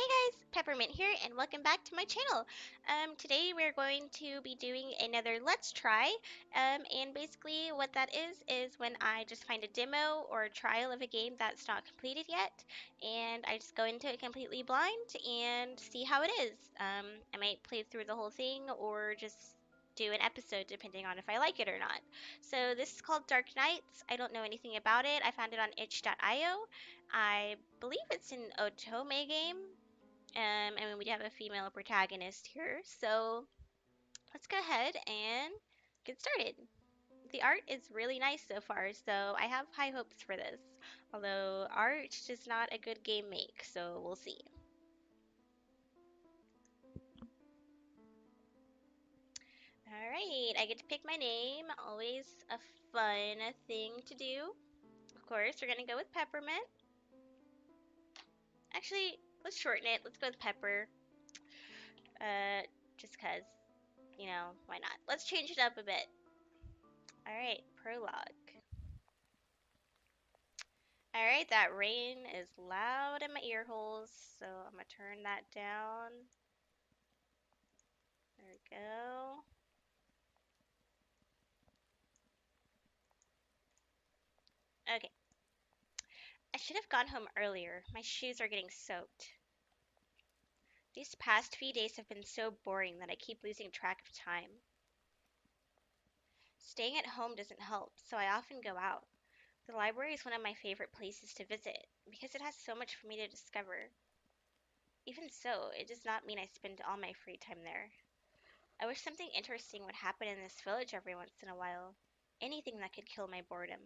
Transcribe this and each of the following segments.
Hey guys, Peppermint here, and welcome back to my channel. Today we're going to be doing another Let's Try, and basically what that is when I just find a demo or a trial of a game that's not completed yet, and I just go into it completely blind and see how it is. I might play through the whole thing or just do an episode depending on if I like it or not. So this is called Dark Nights. I don't know anything about it. I found it on itch.io. I believe it's an Otome game. And we have a female protagonist here. So let's go ahead and get started. The art is really nice so far, so I have high hopes for this. Although art is not a good game make, so we'll see. Alright, I get to pick my name. Always a fun thing to do. Of course, we're gonna go with Peppermint. Actually, let's shorten it. Let's go with Pepper. Just cause, why not? Let's change it up a bit. Alright, prologue. Alright, that rain is loud in my ear holes, so I'm gonna turn that down. There we go. Okay. I should have gone home earlier. My shoes are getting soaked. These past few days have been so boring that I keep losing track of time. Staying at home doesn't help, so I often go out. The library is one of my favorite places to visit because it has so much for me to discover. Even so, it does not mean I spend all my free time there. I wish something interesting would happen in this village every once in a while. Anything that could kill my boredom.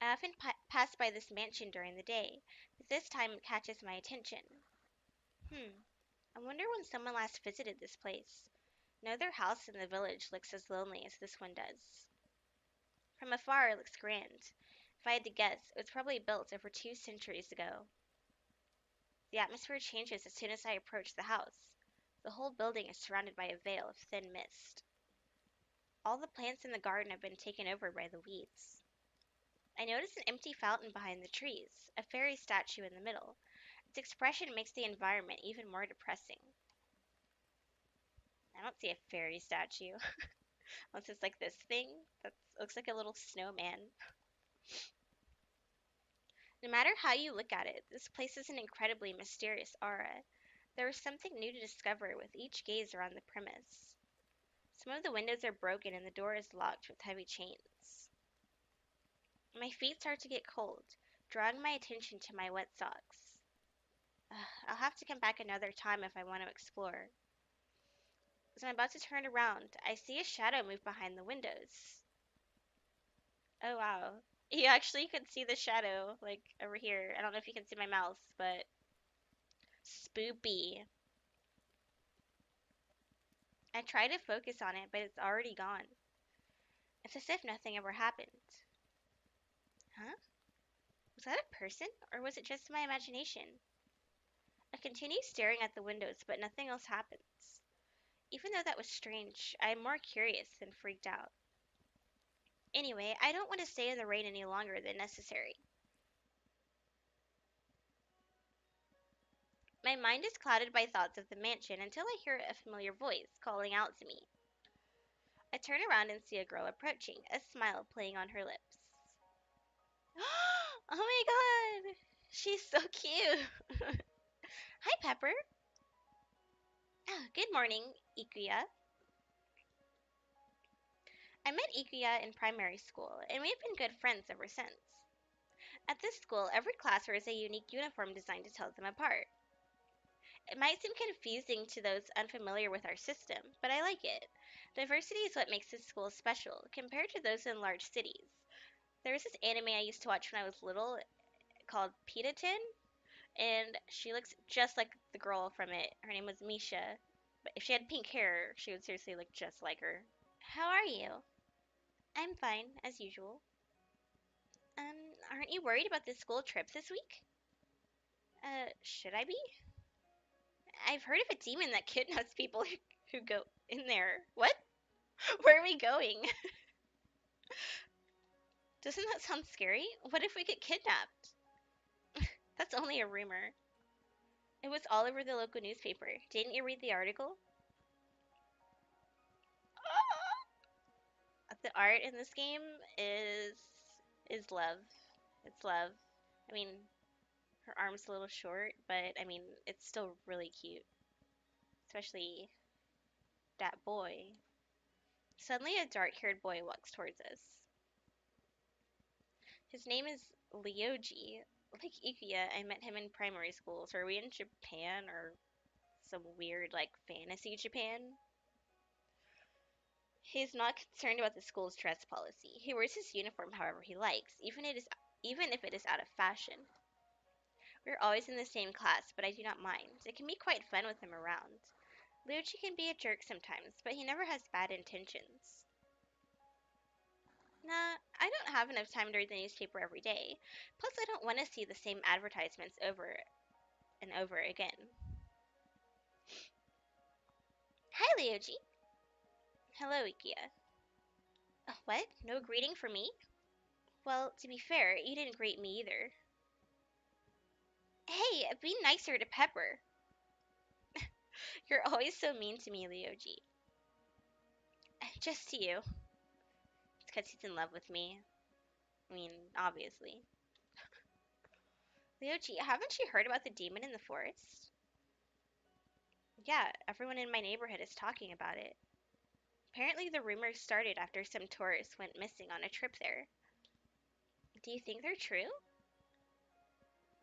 I often pass by this mansion during the day, but this time it catches my attention. I wonder when someone last visited this place. No other house in the village looks as lonely as this one does. From afar, it looks grand. If I had to guess, it was probably built over 2 centuries ago. The atmosphere changes as soon as I approach the house. The whole building is surrounded by a veil of thin mist. All the plants in the garden have been taken over by the weeds. I notice an empty fountain behind the trees, a fairy statue in the middle. Its expression makes the environment even more depressing. I don't see a fairy statue, unless it's like this thing that looks like a little snowman. No matter how you look at it, this place has an incredibly mysterious aura. There is something new to discover with each gaze around the premise. Some of the windows are broken and the door is locked with heavy chains. My feet start to get cold, drawing my attention to my wet socks. I'll have to come back another time if I want to explore. As I'm about to turn around, I see a shadow move behind the windows. Oh wow. You actually could see the shadow, like, over here. I don't know if you can see my mouse, but spoopy. I try to focus on it, but it's already gone. It's as if nothing ever happened. Huh? Was that a person, or was it just my imagination? I continue staring at the windows, but nothing else happens. Even though that was strange, I am more curious than freaked out. Anyway, I don't want to stay in the rain any longer than necessary. My mind is clouded by thoughts of the mansion until I hear a familiar voice calling out to me. I turn around and see a girl approaching, a smile playing on her lips. Oh my god! She's so cute! Hi, Pepper! Oh, good morning, Ikuya. I met Ikuya in primary school, and we've been good friends ever since. At this school, every class wears a unique uniform designed to tell them apart. It might seem confusing to those unfamiliar with our system, but I like it. Diversity is what makes this school special, compared to those in large cities. There was this anime I used to watch when I was little called Pitatin, and she looks just like the girl from it. Her name was Misha. But if she had pink hair, she would seriously look just like her. How are you? I'm fine, as usual. Aren't you worried about the school trip this week? Should I be? I've heard of a demon that kidnaps people who go in there. What? Where are we going? Doesn't that sound scary? What if we get kidnapped? That's only a rumor. It was all over the local newspaper. Didn't you read the article? The art in this game is is love. It's love. I mean, her arm's a little short, but I mean, it's still really cute. Especially that boy. Suddenly, a dark-haired boy walks towards us. His name is Ryoji. Like Ikuya, I met him in primary school. So are we in Japan or some weird, like, fantasy Japan? He is not concerned about the school's dress policy. He wears his uniform however he likes, even if it is out of fashion. We're always in the same class, but I do not mind. It can be quite fun with him around. Ryuichi can be a jerk sometimes, but he never has bad intentions. Nah, I don't have enough time to read the newspaper every day. Plus, I don't want to see the same advertisements over and over again. Hi, Ryuji. Hello, Ikia. What? No greeting for me? Well, to be fair, you didn't greet me either. Hey, be nicer to Pepper. You're always so mean to me, Ryoji. Just to you. It's because he's in love with me. I mean, obviously. Ryoji, haven't you heard about the demon in the forest? Yeah, everyone in my neighborhood is talking about it. Apparently, the rumors started after some tourists went missing on a trip there. Do you think they're true?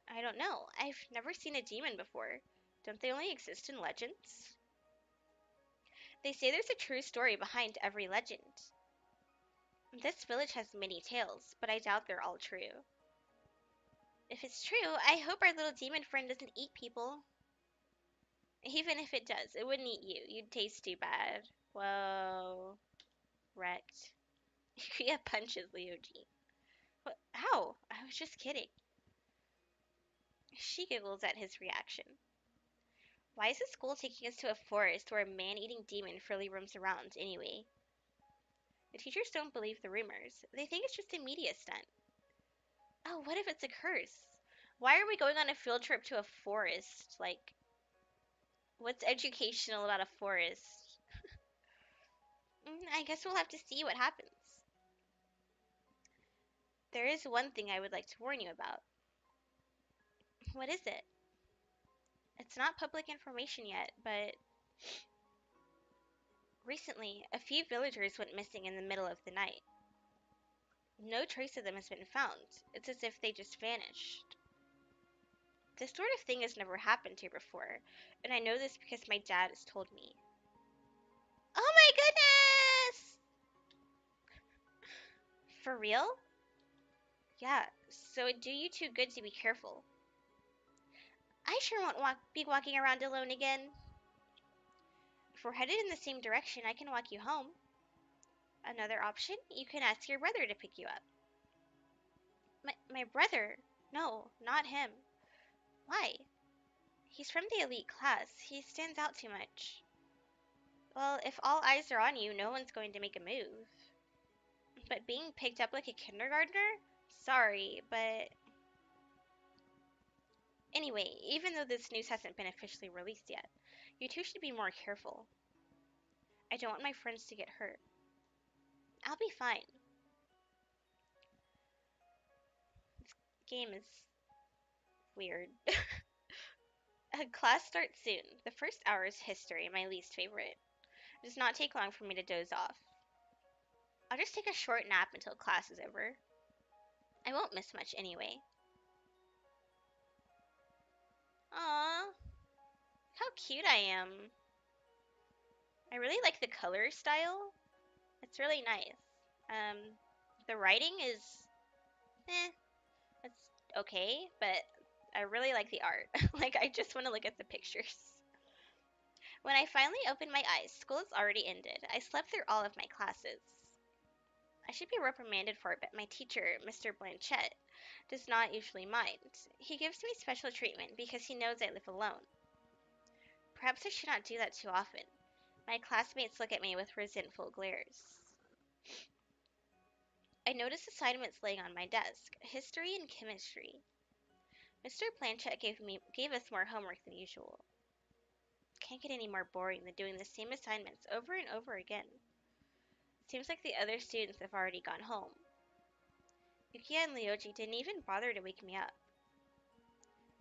I don't know. I've never seen a demon before. Don't they only exist in legends? They say there's a true story behind every legend. This village has many tales, but I doubt they're all true. If it's true, I hope our little demon friend doesn't eat people. Even if it does, it wouldn't eat you. You'd taste too bad. Whoa. Wrecked. Ikuya punches Ryuji. What? Ow! I was just kidding. She giggles at his reaction. Why is the school taking us to a forest where a man-eating demon freely roams around anyway? The teachers don't believe the rumors. They think it's just a media stunt. Oh, what if it's a curse? Why are we going on a field trip to a forest? Like, what's educational about a forest? I guess we'll have to see what happens. There is one thing I would like to warn you about. What is it? It's not public information yet, but recently, a few villagers went missing in the middle of the night. No trace of them has been found. It's as if they just vanished. This sort of thing has never happened here before, and I know this because my dad has told me. Oh my goodness! For real? Yeah, so it'd do you too good to be careful. I sure won't be walking around alone again. If we're headed in the same direction, I can walk you home. Another option, you can ask your brother to pick you up. My brother? No, not him. Why? He's from the elite class. He stands out too much. Well, if all eyes are on you, no one's going to make a move. But being picked up like a kindergartner? Sorry, but anyway, even though this news hasn't been officially released yet, you two should be more careful. I don't want my friends to get hurt. I'll be fine. This game is weird. Class starts soon. The first hour is history, my least favorite. It does not take long for me to doze off. I'll just take a short nap until class is over. I won't miss much anyway. Aww, how cute I am. I really like the color style. It's really nice. Um, the writing is, it's okay, but I really like the art. Like, I just want to look at the pictures. When I finally opened my eyes, school has already ended. I slept through all of my classes. I should be reprimanded for it, but my teacher, Mr. Blanchette, does not usually mind. He gives me special treatment because he knows I live alone. Perhaps I should not do that too often. My classmates look at me with resentful glares. I notice assignments laying on my desk, history and chemistry. Mr. Planchet gave us more homework than usual. Can't get any more boring than doing the same assignments over and over again. Seems like the other students have already gone home. Yukia and Ryoji didn't even bother to wake me up.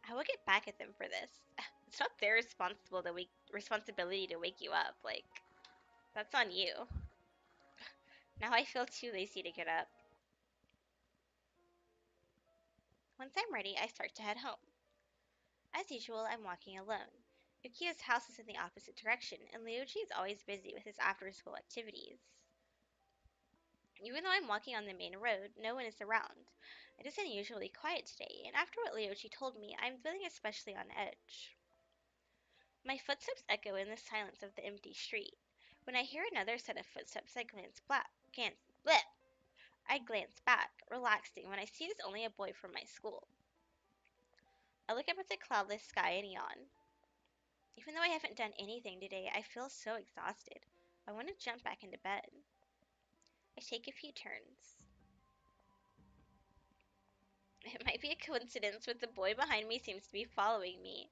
I will get back at them for this. It's not their responsibility to wake you up. Like, that's on you. Now I feel too lazy to get up. Once I'm ready, I start to head home. As usual, I'm walking alone. Yukiya's house is in the opposite direction, and Ryoji is always busy with his after-school activities. Even though I'm walking on the main road, no one is around. It is unusually quiet today, and after what Ryoji told me, I'm feeling especially on edge. My footsteps echo in the silence of the empty street. When I hear another set of footsteps, I glance back, relaxing when I see it's only a boy from my school. I look up at the cloudless sky and yawn. Even though I haven't done anything today, I feel so exhausted. I want to jump back into bed. I take a few turns. It might be a coincidence, but the boy behind me seems to be following me.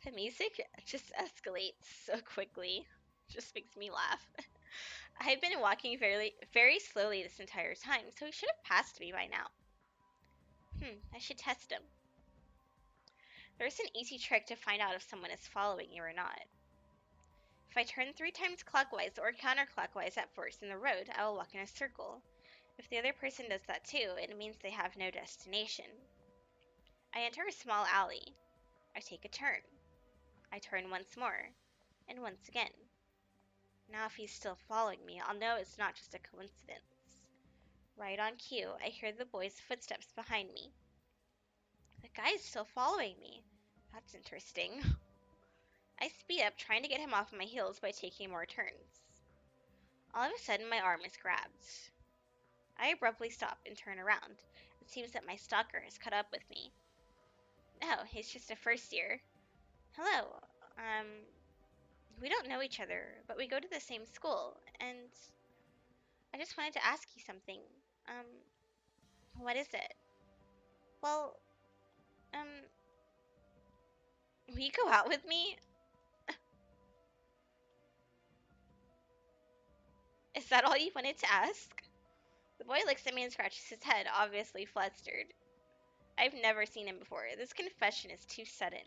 The music just escalates so quickly. Just makes me laugh. I've been walking very slowly this entire time, so he should have passed me by now. I should test him. There's an easy trick to find out if someone is following you or not. If I turn 3 times clockwise or counterclockwise at first in the road, I will walk in a circle. If the other person does that too, it means they have no destination. I enter a small alley. I take a turn. I turn once more, and once again. Now if he's still following me, I'll know it's not just a coincidence. Right on cue, I hear the boy's footsteps behind me. The guy is still following me. That's interesting. I speed up, trying to get him off my heels by taking more turns. All of a sudden, my arm is grabbed. I abruptly stop and turn around. It seems that my stalker has caught up with me. Oh, he's just a first year. Hello. We don't know each other, but we go to the same school, and I just wanted to ask you something. Um, what is it? Well, um, will you go out with me? Is that all you wanted to ask? The boy looks at me and scratches his head, obviously flustered. I've never seen him before. This confession is too sudden.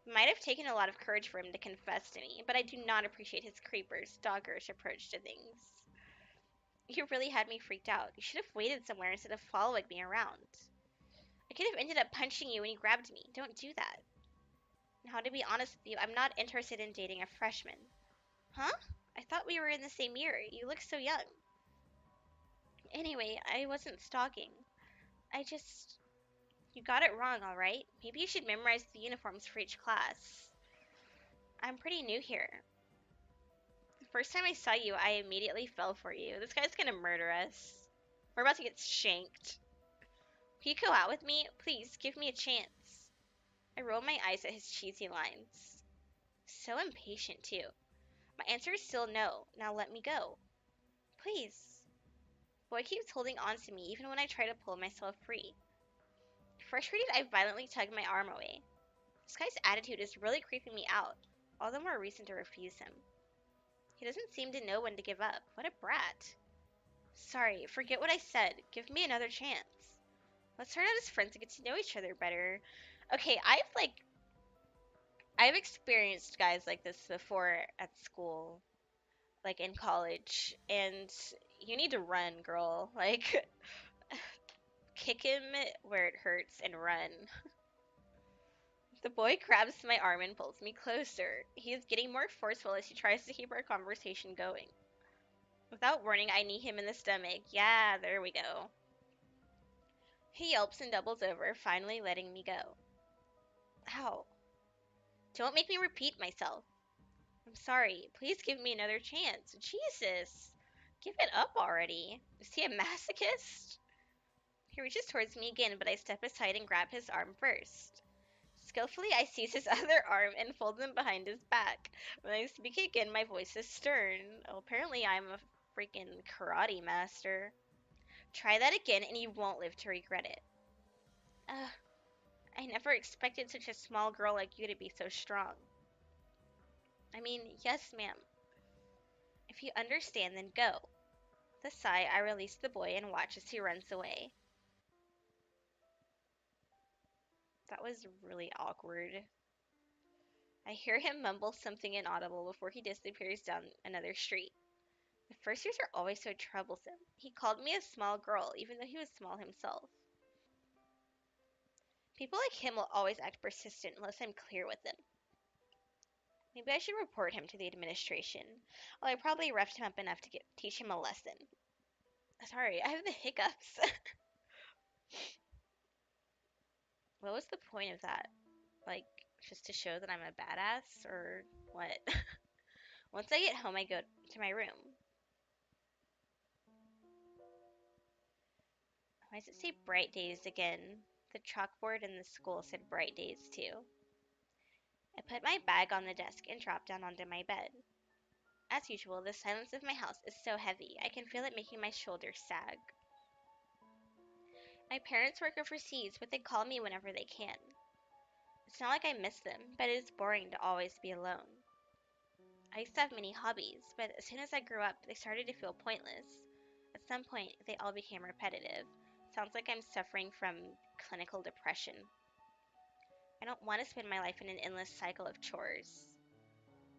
It might have taken a lot of courage for him to confess to me, but I do not appreciate his stalkerish approach to things. You really had me freaked out. You should have waited somewhere instead of following me around. I could have ended up punching you when you grabbed me. Don't do that. Now, to be honest with you, I'm not interested in dating a freshman. Huh? I thought we were in the same year. You look so young. Anyway, I wasn't stalking. I just... You got it wrong, alright? Maybe you should memorize the uniforms for each class. I'm pretty new here. The first time I saw you, I immediately fell for you. This guy's gonna murder us. We're about to get shanked. Can you go out with me? Please, give me a chance. I roll my eyes at his cheesy lines. So impatient, too. My answer is still no. Now let me go. Please. Boy keeps holding on to me even when I try to pull myself free. Frustrated, I violently tug my arm away. This guy's attitude is really creeping me out. All the more reason to refuse him. He doesn't seem to know when to give up. What a brat. Sorry, forget what I said. Give me another chance. Let's start out as friends and get to know each other better. Okay, I've experienced guys like this before at school, like in college, and you need to run, girl. Like, kick him where it hurts and run. The boy grabs my arm and pulls me closer. He is getting more forceful as he tries to keep our conversation going. Without warning, I knee him in the stomach. Yeah, there we go. He yelps and doubles over, finally letting me go. Ow. Don't make me repeat myself. I'm sorry. Please give me another chance. Jesus. Give it up already. Is he a masochist? He reaches towards me again, but I step aside and grab his arm first. Skillfully, I seize his other arm and fold him behind his back. When I speak again, my voice is stern. Oh, apparently, I'm a freaking karate master. Try that again, and you won't live to regret it. I never expected such a small girl like you to be so strong. I mean, yes, ma'am. If you understand, then go. With a sigh, I release the boy and watch as he runs away. That was really awkward. I hear him mumble something inaudible before he disappears down another street. The first years are always so troublesome. He called me a small girl, even though he was small himself. People like him will always act persistent unless I'm clear with them. Maybe I should report him to the administration. Well, I probably roughed him up enough to teach him a lesson. Sorry, I have the hiccups. What was the point of that? Like, just to show that I'm a badass, or what? Once I get home, I go to my room. Why does it say bright days again? The chalkboard in the school said bright days too. I put my bag on the desk and drop down onto my bed. As usual, the silence of my house is so heavy, I can feel it making my shoulders sag. My parents work overseas, but they call me whenever they can. It's not like I miss them, but it is boring to always be alone. I used to have many hobbies, but as soon as I grew up, they started to feel pointless. At some point, they all became repetitive. Sounds like I'm suffering from clinical depression. I don't want to spend my life in an endless cycle of chores.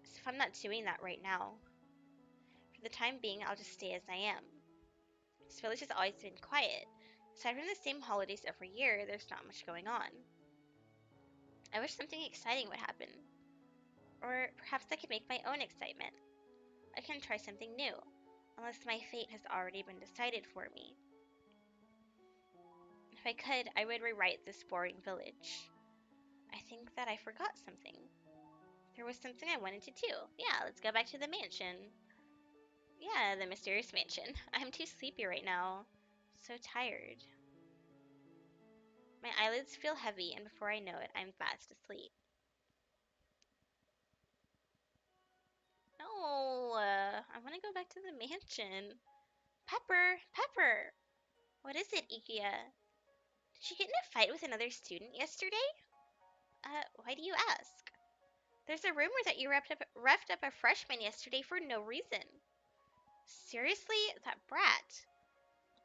As if I'm not doing that right now. For the time being, I'll just stay as I am. This village has always been quiet. Aside from the same holidays every year, there's not much going on. I wish something exciting would happen. Or perhaps I could make my own excitement. I can try something new, unless my fate has already been decided for me. If I could, I would rewrite this boring village. I think that I forgot something. There was something I wanted to do. Yeah, let's go back to the mansion. Yeah, the mysterious mansion. I'm too sleepy right now. So tired. My eyelids feel heavy, and before I know it, I'm fast asleep. No, I want to go back to the mansion. Pepper, Pepper! What is it, Ikia? Did you get in a fight with another student yesterday? Why do you ask? There's a rumor that you roughed up a freshman yesterday for no reason. Seriously? That brat.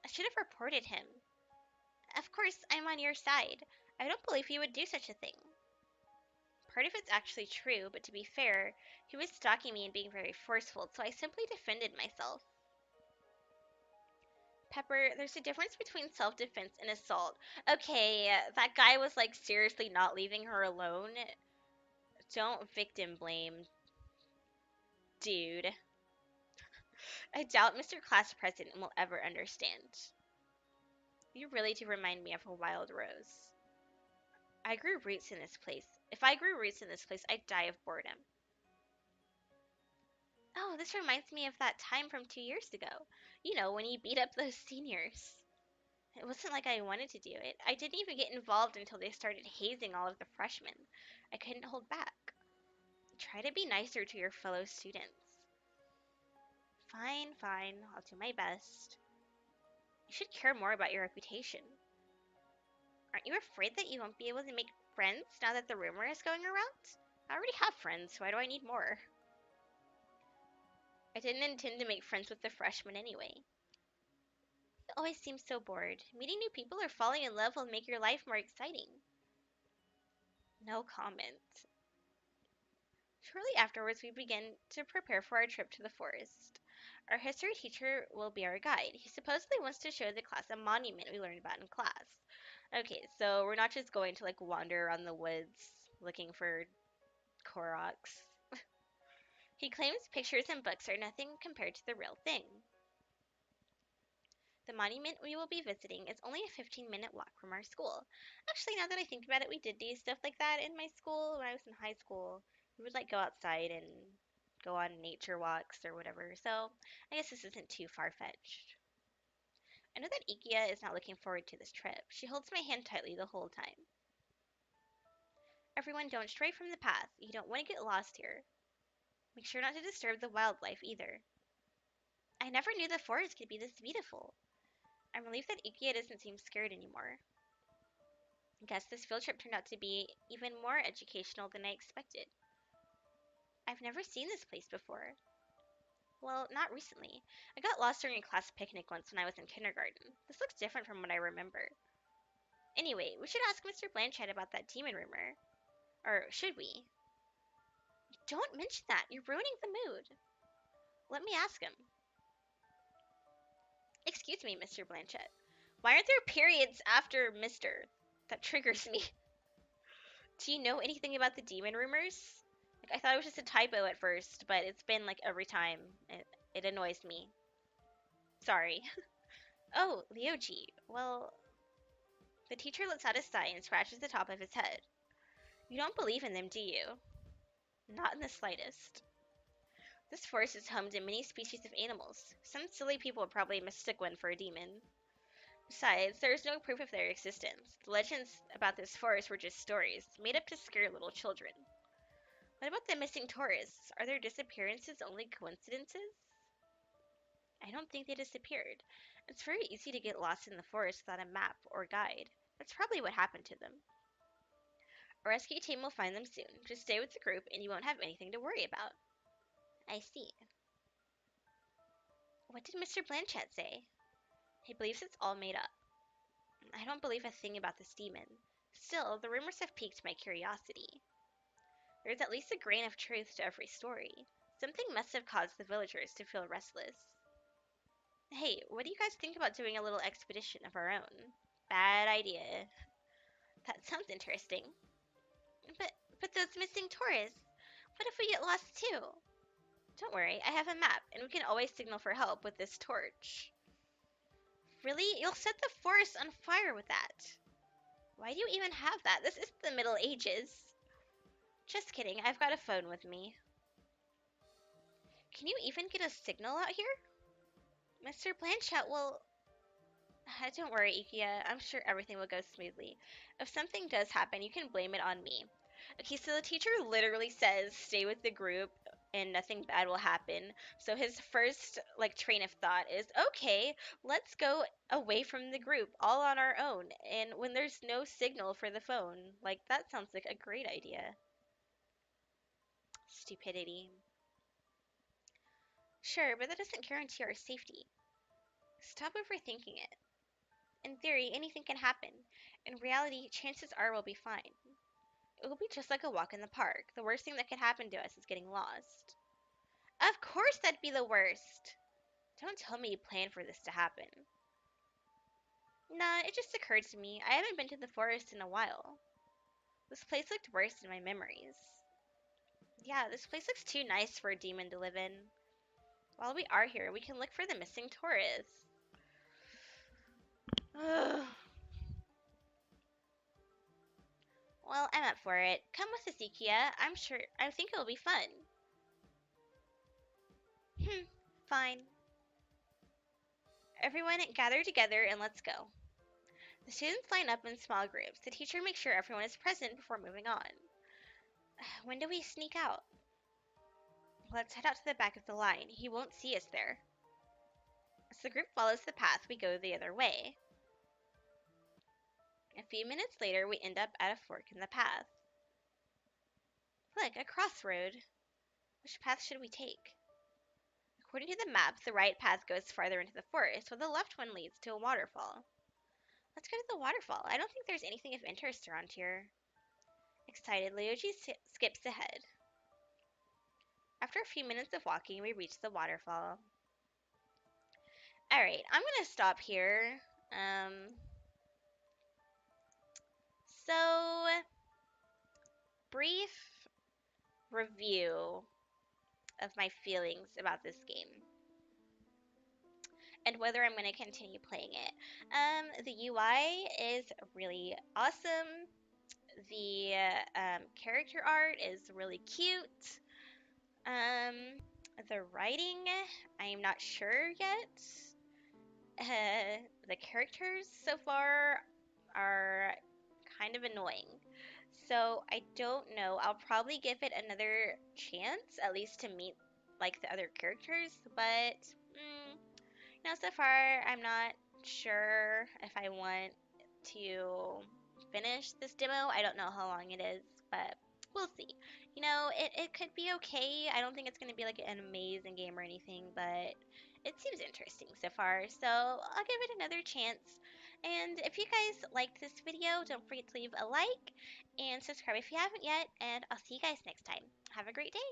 I should have reported him. Of course, I'm on your side. I don't believe he would do such a thing. Part of it's actually true, but to be fair, he was stalking me and being very forceful, so I simply defended myself. Pepper, there's a difference between self-defense and assault. Okay, that guy was like seriously not leaving her alone. Don't victim blame, dude. I doubt Mr. Class President will ever understand. You really do remind me of a wild rose. I grew roots in this place. If I grew roots in this place, I'd die of boredom. Oh, this reminds me of that time from 2 years ago. You know, when you beat up those seniors. It wasn't like I wanted to do it. I didn't even get involved until they started hazing all of the freshmen. I couldn't hold back. Try to be nicer to your fellow students. Fine, fine. I'll do my best. You should care more about your reputation. Aren't you afraid that you won't be able to make friends now that the rumor is going around? I already have friends, so why do I need more? I didn't intend to make friends with the freshmen anyway. You always seem so bored. Meeting new people or falling in love will make your life more exciting. No comment. Shortly afterwards, we begin to prepare for our trip to the forest. Our history teacher will be our guide. He supposedly wants to show the class a monument we learned about in class. Okay, so we're not just going to like wander around the woods looking for Koroks. He claims pictures and books are nothing compared to the real thing. The monument we will be visiting is only a 15-minute walk from our school. Actually, now that I think about it, we did do stuff like that in my school when I was in high school. We would like go outside and go on nature walks or whatever, so I guess this isn't too far-fetched. I know that Ikia is not looking forward to this trip. She holds my hand tightly the whole time. Everyone, don't stray from the path. You don't want to get lost here. Make sure not to disturb the wildlife either. I never knew the forest could be this beautiful. I'm relieved that Ikia doesn't seem scared anymore. Guess this field trip turned out to be even more educational than I expected. I've never seen this place before. Well, not recently. I got lost during a class picnic once when I was in kindergarten. This looks different from what I remember. Anyway, we should ask Mr. Blanchett about that demon rumor. Or should we? Don't mention that. You're ruining the mood. Let me ask him. Excuse me, Mr. Blanchett. Why aren't there periods after Mr.? That triggers me. Do you know anything about the demon rumors? Like, I thought it was just a typo at first, but it's been like every time. It annoys me. Sorry. Oh, Lyoji. Well, the teacher lets out a sigh and scratches the top of his head. You don't believe in them, do you? Not in the slightest. This forest is home to many species of animals. Some silly people probably mistook one for a demon. Besides, there is no proof of their existence. The legends about this forest were just stories, made up to scare little children. What about the missing tourists? Are their disappearances only coincidences? I don't think they disappeared. It's very easy to get lost in the forest without a map or guide. That's probably what happened to them. A rescue team will find them soon. Just stay with the group and you won't have anything to worry about. I see. What did Mr. Blanchett say? He believes it's all made up. I don't believe a thing about this demon. Still, the rumors have piqued my curiosity. There's at least a grain of truth to every story. Something must have caused the villagers to feel restless. Hey, what do you guys think about doing a little expedition of our own? Bad idea. That sounds interesting. But but those missing tourists. What if we get lost too? Don't worry, I have a map, and we can always signal for help with this torch. Really? You'll set the forest on fire with that? Why do you even have that? This is the Middle Ages. Just kidding, I've got a phone with me. Can you even get a signal out here? Mr. Blanchett will... Don't worry, Ikia. I'm sure everything will go smoothly. If something does happen, you can blame it on me. Okay, so the teacher literally says stay with the group and nothing bad will happen. So his first train of thought is, okay, let's go away from the group all on our own and when there's no signal for the phone. Like that sounds like a great idea. Stupidity. Sure, but that doesn't guarantee our safety. Stop overthinking it. In theory, anything can happen. In reality, chances are we'll be fine. It will be just like a walk in the park. The worst thing that could happen to us is getting lost. Of course that'd be the worst. Don't tell me you planned for this to happen. Nah, it just occurred to me. I haven't been to the forest in a while. This place looked worse in my memories. Yeah, this place looks too nice for a demon to live in. While we are here, we can look for the missing tourists. Ugh. Well, I'm up for it. Come with us, Ikia. I think it'll be fun. Fine. Everyone gather together and let's go. The students line up in small groups. The teacher makes sure everyone is present before moving on. When do we sneak out? Let's head out to the back of the line. He won't see us there. As the group follows the path, we go the other way. A few minutes later, we end up at a fork in the path. Look, a crossroad. Which path should we take? According to the map, the right path goes farther into the forest, while the left one leads to a waterfall. Let's go to the waterfall. I don't think there's anything of interest around here. Excited, Lyoji skips ahead. After a few minutes of walking, we reach the waterfall. Alright, I'm gonna stop here. So, brief review of my feelings about this game and whether I'm going to continue playing it. The UI is really awesome. The character art is really cute. The writing, I'm not sure yet. The characters so far are kind of annoying. So I don't know. I'll probably give it another chance, at least to meet the other characters. But so far I'm not sure if I want to finish this demo. I don't know how long it is, but we'll see. It could be okay. I don't think it's going to be like an amazing game or anything, but it seems interesting so far. So I'll give it another chance. And if you guys liked this video, don't forget to leave a like and subscribe if you haven't yet. And I'll see you guys next time. Have a great day.